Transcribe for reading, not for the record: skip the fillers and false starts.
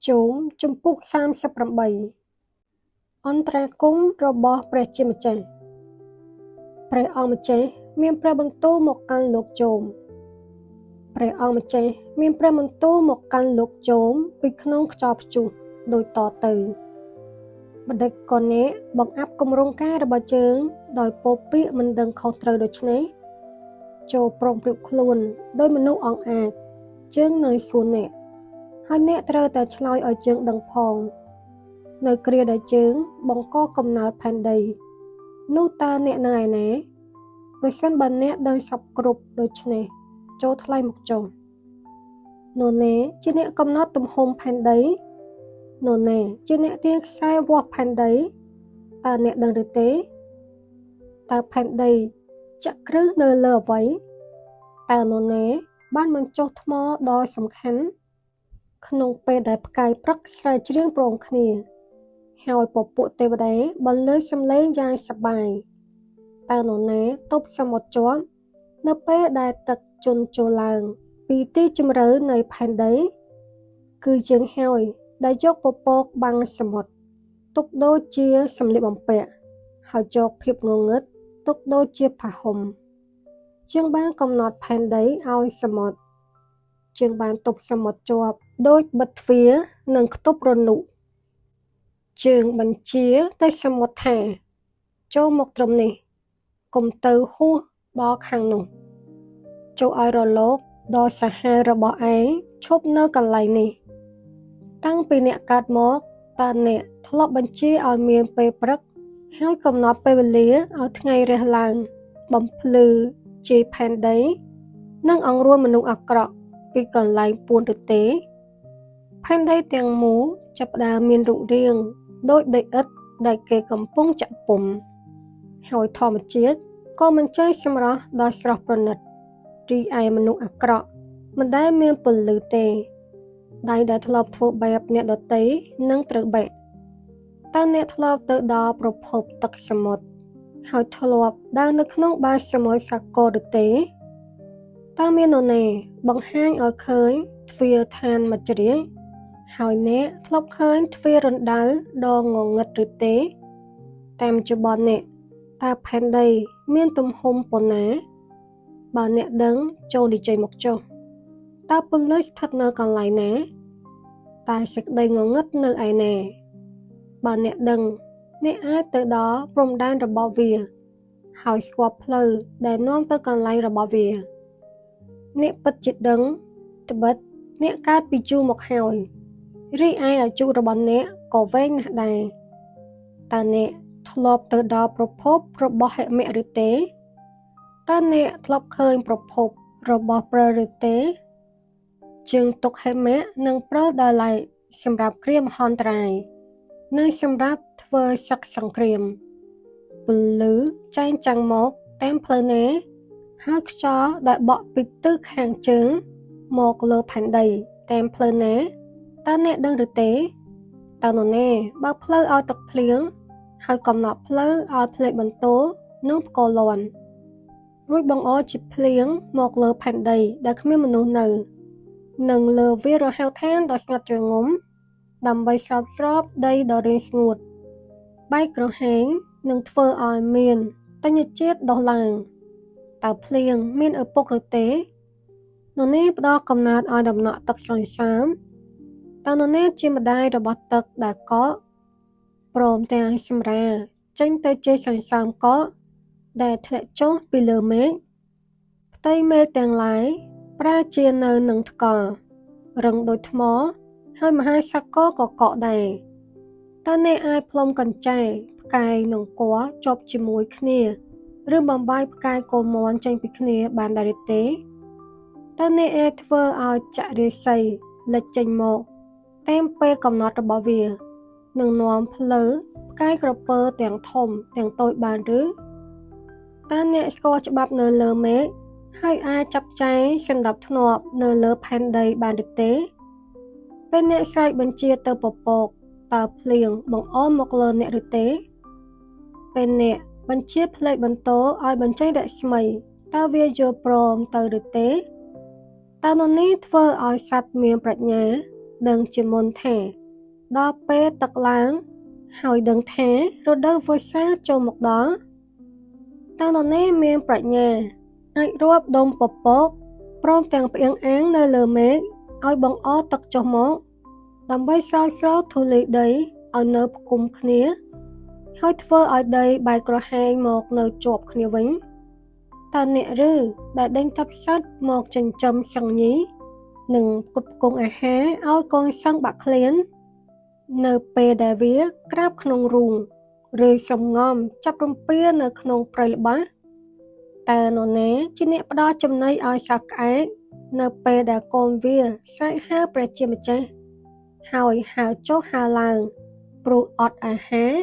ជូមជំពូក38អន្តរាគមន៍របស់ព្រះជាម្ចាស់ព្រះអង្គម្ចាស់មានព្រះបន្ទូលមកកាន់លោកជូមព្រះអង្គម្ចាស់មានព្រះបន្ទូលមកកាន់លោកជូមពីក្នុងខ្យល់ព្យុះដូចតទៅបដិកនៈបង្អាប់គម្រោងការរបស់ជើងដោយពោលពាក្យមិនដឹងខុសត្រូវដូច្នេះចូលប្រុងប្រៀបខ្លួនដោយមនុស្សអង្អាចជើងនៅសួនអ្នកហើយអ្នកត្រូវតែឆ្លើយឲ្យជើងដឹងផងនៅគ្រាដែលជើងបង្កកំណើតផែនដីនោះតើអ្នកនៅឯណាប្រសិនបើអ្នកដឹងសពគ្រប់ដូច្នេះចូលថ្លៃមកចុះនរណាជាអ្នកកំណត់ទំហំផែនដីនរណាជាអ្នកទាញខ្សែវាស់ផែនដីតើអ្នកដឹងឬទេតើផែនដីចាក់គ្រឹះនៅលើអ្វីតើនរណាបានបញ្ចុះថ្មដ៏សំខាន់ក្នុងពេលដែលផ្កាយព្រឹកស្រែកច្រៀងព្រមគ្នាហើយពពួកទេវតាបន្លឺសំឡេងយ៉ាងសប្បាយតើនរណាទប់សមុទ្រជាប់នៅពេលដែលទឹកជន់ចូលឡើងពីទីជម្រៅនៃផែនដីគឺជាងហើយដែលយកពពកបាំងសមុទ្រទុកដូចជាសម្លៀកបំពាក់ហើយយកភាពងងឹតទុកដូចជាផាហ៊ុមជាងបានកំណត់ផែនដីឲ្យសមុទ្រជាងបានទប់សមុទ្រជាប់ដូចបិទទ្វារនិងខ្ទប់រនុជើងបញ្ជាទៅសមុទ្រថាចូលមកត្រឹមនេះកុំទៅហួសដល់ខាងនោះចូលឲ្យរលកដល់សាហាវរបស់ឯងឈប់នៅកន្លែងនេះតាំងពីអ្នកកើតមកតើអ្នកធ្លាប់បញ្ជាឲ្យមានពេលព្រឹកហើយកំណត់ពេលវេលាឲ្យថ្ងៃរះឡើងបំភ្លឺជាផែនដីនិងអង្រួនមនុស្សអាក្រក់ពីកន្លែងពួនឬទេផែនដីទាំងមូលចាប់ផ្ដើមមានរូបរាងដូចដីឥដ្ឋដែលគេកំពុងចាក់ពុំហើយធម្មជាតិក៏មិនចេះសម្រស់ដល់ស្រស់ប្រណិតរីឯមនុស្សអាក្រក់មិនដែលមានពលឺទេដៃដែលធ្លាប់ធ្វើបែបអ្នកដទៃនឹងត្រូវបែកតើអ្នកធ្លាប់ទៅដល់ប្រភពទឹកសមុទ្រហើយធ្លាប់ដើរនៅក្នុងបាតសមុទ្រសាគរឬទេតើមាននរណាបង្ហាញឲ្យឃើញទ្វារឋានមច្ចរាយហើយអ្នកធ្លាប់ឃើញទ្វាររណ្ដៅដ៏ងងឹតឬទេតាមបច្ចុប្បន្ននេះតើផែនដីមានទំហំប៉ុណ្ណាបើអ្នកដឹងចូលនិយាយមកចុះតើពលឺស្ថិតនៅកន្លែងណាតើសេចក្តីងងឹតនៅឯណាបើអ្នកដឹងអ្នកអាចទៅដល់ព្រំដែនរបស់វាហើយស្គាល់ផ្លូវដែលនាំទៅកន្លែងរបស់វាអ្នកពិតជាដឹងត្បិតអ្នកកើតពីយូរមកហើយរីឯអាយុរបស់អ្នកក៏វែងណាស់ដែរតើអ្នកធ្លាប់ទៅដល់ប្រភពរបស់ហិមៈឬទេតើអ្នកធ្លាប់ឃើញប្រភពរបស់ព្រិលឬទេជើងទុកហិមៈនិងព្រិលដល់ឡែកសម្រាប់គ្រាមហន្តរាយនិងសម្រាប់ធ្វើសឹកសង្គ្រាមពលឺចែងចាំងមកតាមផ្លូវណាហើយខ្យល់ដែលបក់ពីទិសខាងជើងមកលើផែនដីតាមផ្លូវណាតើអ្នកដឹងឬទេតើនរណាបើផ្លូវឲ្យទឹកភ្លៀងហើយកំណត់ផ្លូវឲ្យផ្លេកបន្ទោនិងផ្គរលាន់រួចបង្អជាភ្លៀងមកលើផែនដីដែលគ្មានមនុស្សនៅនិងលើវាលរហែកឋានដ៏ស្ងាត់ជ្រងំដើម្បីស្រោចស្រពដីដ៏រីងស្ងួតបែកក្រហែងនឹងធ្វើឲ្យមានតញ្ញជាតិដុះឡើងតើភ្លៀងមានឪពុកឬទេនរណាផ្ដល់កំណើតឲ្យដំណក់ទឹកស្រស់សើមតើនរណាជាម្ដាយរបស់ទឹកដែលកកព្រមទាំងសម្រាចេញទៅជ័យសន្សើមកកដែលធ្លាក់ចុះពីលើមេឃផ្ទៃមេឃទាំងឡាយប្រែជានៅនឹងថ្កល់រឹងដូចថ្មហើយមហាសាគរក៏កកដែរតើអ្នកអាចផ្លុំកញ្ចែផ្កាយនិងគ័រជាប់ជាមួយគ្នាឬបំបាយផ្កាយកូនមាន់ចេញពីគ្នាបានដែរទេតើអ្នកអាចធ្វើឲ្យចរាសីលេចចេញមកតាមពេលកំណត់របស់វានឹងនាំផ្លូវផ្កាយក្រពើទាំងធំទាំងតូចបានឬតើអ្នកស្គាល់ច្បាប់នៅលើមេឃហើយអាចចាប់ចែងសម្ដាប់ធ្នាប់នៅលើផែនដីបានឬទេពេលអ្នកស្រែកបញ្ជាទៅពពកតើភ្លៀងបង្អមមកលើអ្នកឬទេពេលអ្នកបញ្ជាផ្លេកបន្ទោឲ្យបញ្ចេញរស្មីតើវាយល់ព្រមទៅឬទេ តើនរនេះធ្វើឲ្យសត្វមានប្រាជ្ញាដឹងជាមុនថា ដល់ពេលទឹកឡើងហើយដឹងថារដូវវស្សាចូលមកដល់តើនរណាមានប្រាជ្ញាអាចរាប់ដុំពពកព្រមទាំងផ្អៀងអាងនៅលើមេឃឲ្យបង្អទឹកចុះមកដើម្បីស្រោចស្រពធូលីដីឲ្យនៅផ្គុំគ្នាហើយធ្វើឲ្យដីបែកក្រហែងមកនៅជាប់គ្នាវិញតើអ្នកឬដែលដេញចាប់សត្វមកចិញ្ចឹមសឹងញីនិងផ្គត់ផ្គង់អាហារឲ្យកូនសឹងបាក់ឃ្លាននៅពេលដែលវាក្រាបក្នុងរូងឬសំងំចាប់រំពានៅក្នុងព្រៃល្បាស់តើនរណាជាអ្នកផ្ដល់ចំណីឲ្យសត្វក្អែកនៅពេលដែលកូនវាស្រែកហៅព្រះជាម្ចាស់ហើយហើរចុះហើរឡើងព្រោះអត់អាហារ